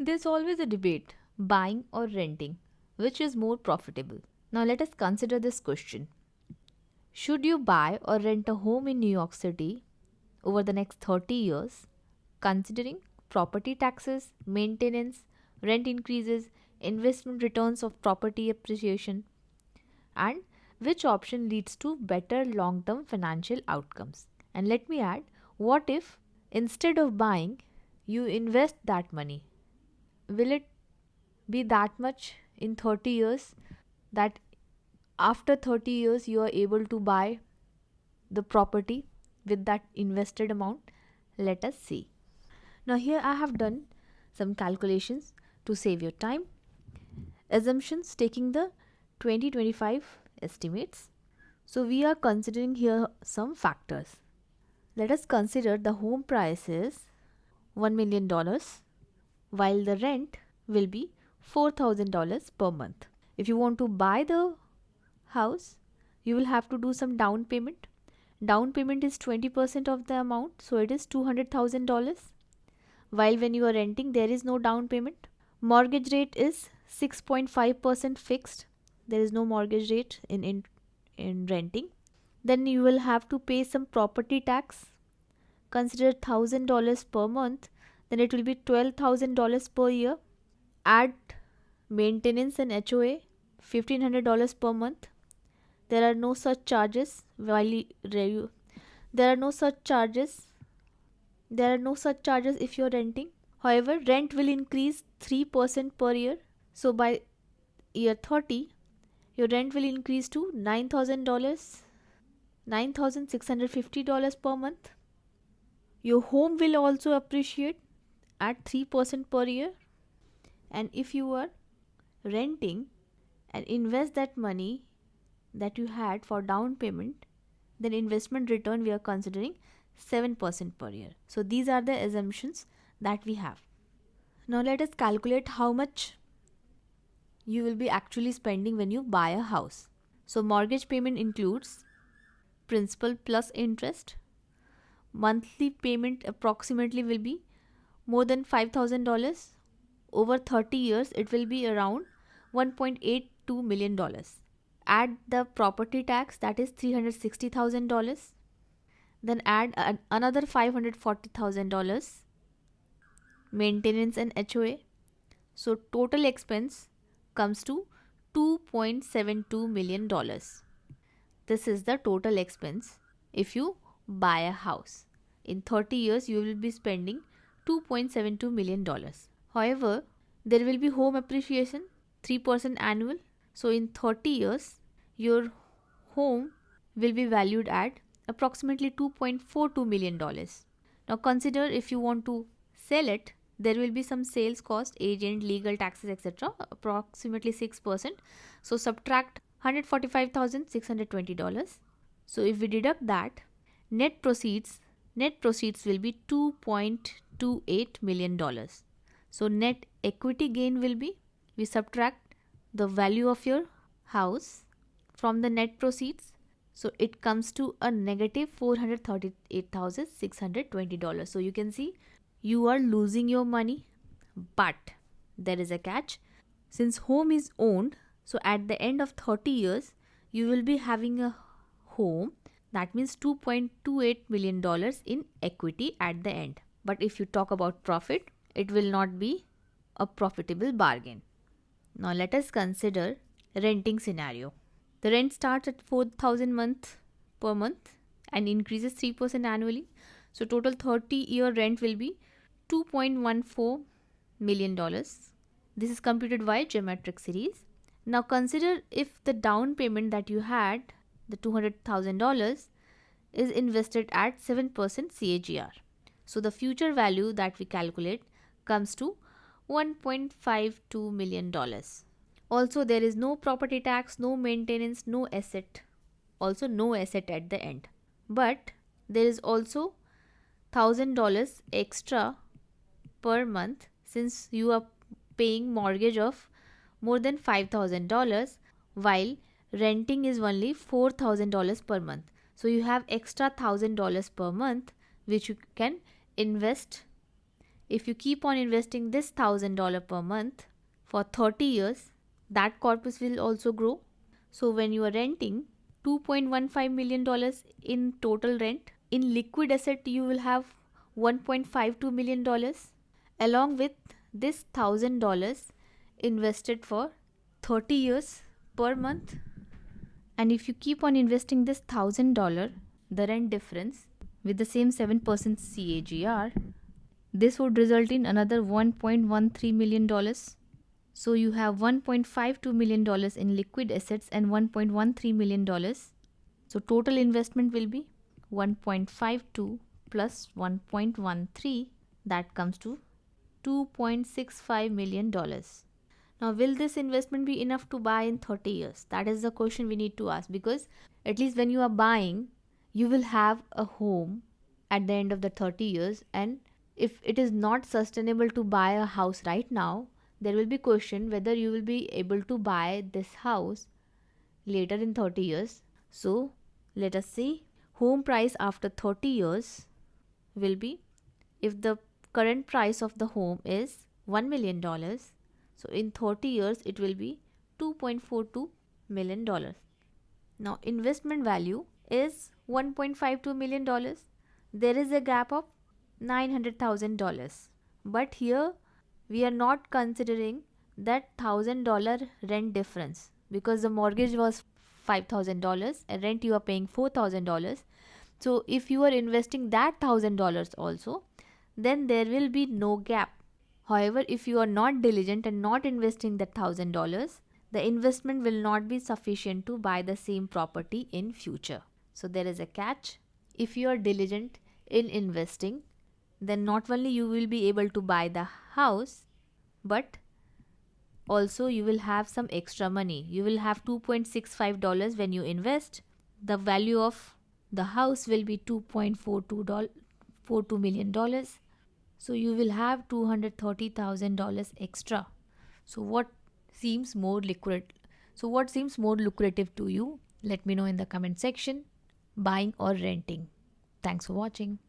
There's always a debate, buying or renting, which is more profitable. Now let us consider this question. Should you buy or rent a home in New York City over the next 30 years, considering property taxes, maintenance, rent increases, investment returns of property appreciation, and which option leads to better long term financial outcomes? And let me add, what if instead of buying, you invest that money? Will it be that much in 30 years that after 30 years you are able to buy the property with that invested amount? Let us see. Now, here I have done some calculations to save your time. Assumptions taking the 2025 estimates. So, we are considering here some factors. Let us consider the home price is $1 million while the rent will be $4,000 per month. If you want to buy the house, you will have to do some down payment. Down payment is 20% of the amount, so it is $200,000. While when you are renting, there is no down payment. Mortgage rate is 6.5% fixed. There is no mortgage rate in renting. Then you will have to pay some property tax. Consider $1,000 per month, then it will be $12,000 per year. Add maintenance and HOA, $1,500 per month. There are no such charges there are no such charges. There are no such charges if you are renting. However, rent will increase 3% per year. So by year 30, your rent will increase to $9,000, $9,650 per month. Your home will also appreciate at 3% per year. And if you are renting and invest that money that you had for down payment, then investment return we are considering 7% per year. So these are the assumptions that we have. Now let us calculate how much you will be actually spending when you buy a house. So mortgage payment includes principal plus interest. Monthly payment approximately will be more than $5,000. Over 30 years, it will be around $1.82 million. Add the property tax, that is $360,000. Then add another $540,000 maintenance and HOA. So total expense comes to $2.72 million. This is the total expense if you buy a house. In 30 years, you will be spending $2.72 million. However, there will be home appreciation, 3% annual. So in 30 years, your home will be valued at approximately $2.42 million. Now consider if you want to sell it, there will be some sales cost, agent, legal, taxes, etc. approximately 6%. So subtract $145,620. So if we deduct that, net proceeds will be $2.28 million. So net equity gain will be, we subtract the value of your house from the net proceeds. So it comes to a negative $438,620. So you can see you are losing your money, but there is a catch. Since home is owned, so at the end of 30 years, you will be having a home. That means $2.28 million in equity at the end. But if you talk about profit, it will not be a profitable bargain. Now let us consider renting scenario. The rent starts at $4,000 per month and increases 3% annually. So total 30-year rent will be $2.14 million. This is computed by geometric series. Now consider if the down payment that you had, the $200,000, is invested at 7% CAGR. So the future value that we calculate comes to $1.52 million. Also, there is no property tax, no maintenance, no asset. Also, no asset at the end. But there is also $1,000 extra per month since you are paying mortgage of more than $5,000 while renting is only $4,000 per month. So you have extra $1,000 per month which you can invest If you keep on investing this $1,000 per month for 30 years, that corpus will also grow. So when you are renting $2.15 million in total rent, in liquid asset you will have $1.52 million along with this $1,000 invested for 30 years per month. And if you keep on investing this $1,000, the rent difference with the same 7% CAGR, this would result in another $1.13 million. So you have $1.52 million in liquid assets and $1.13 million. So total investment will be 1.52 plus 1.13, that comes to $2.65 million. Now, will this investment be enough to buy in 30 years? That is the question we need to ask, because at least when you are buying, you will have a home at the end of the 30 years. And if it is not sustainable to buy a house right now, there will be question whether you will be able to buy this house later in 30 years. So let us see, home price after 30 years will be, if the current price of the home is $1 million, so in 30 years it will be $2.42 million. Now investment value is $1.52 million. There is a gap of $900,000. But here we are not considering that $1,000 rent difference, because the mortgage was $5,000 and rent you are paying $4,000. So if you are investing that $1,000 also, then there will be no gap. However, if you are not diligent and not investing that $1,000, the investment will not be sufficient to buy the same property in future. So there is a catch. If you are diligent in investing, then not only you will be able to buy the house, but also you will have some extra money. You will have $2.65 when you invest. The value of the house will be $2.42 million. So you will have $230,000 extra. So what seems more lucrative to you? Let me know in the comment section. Buying or renting? Thanks for watching.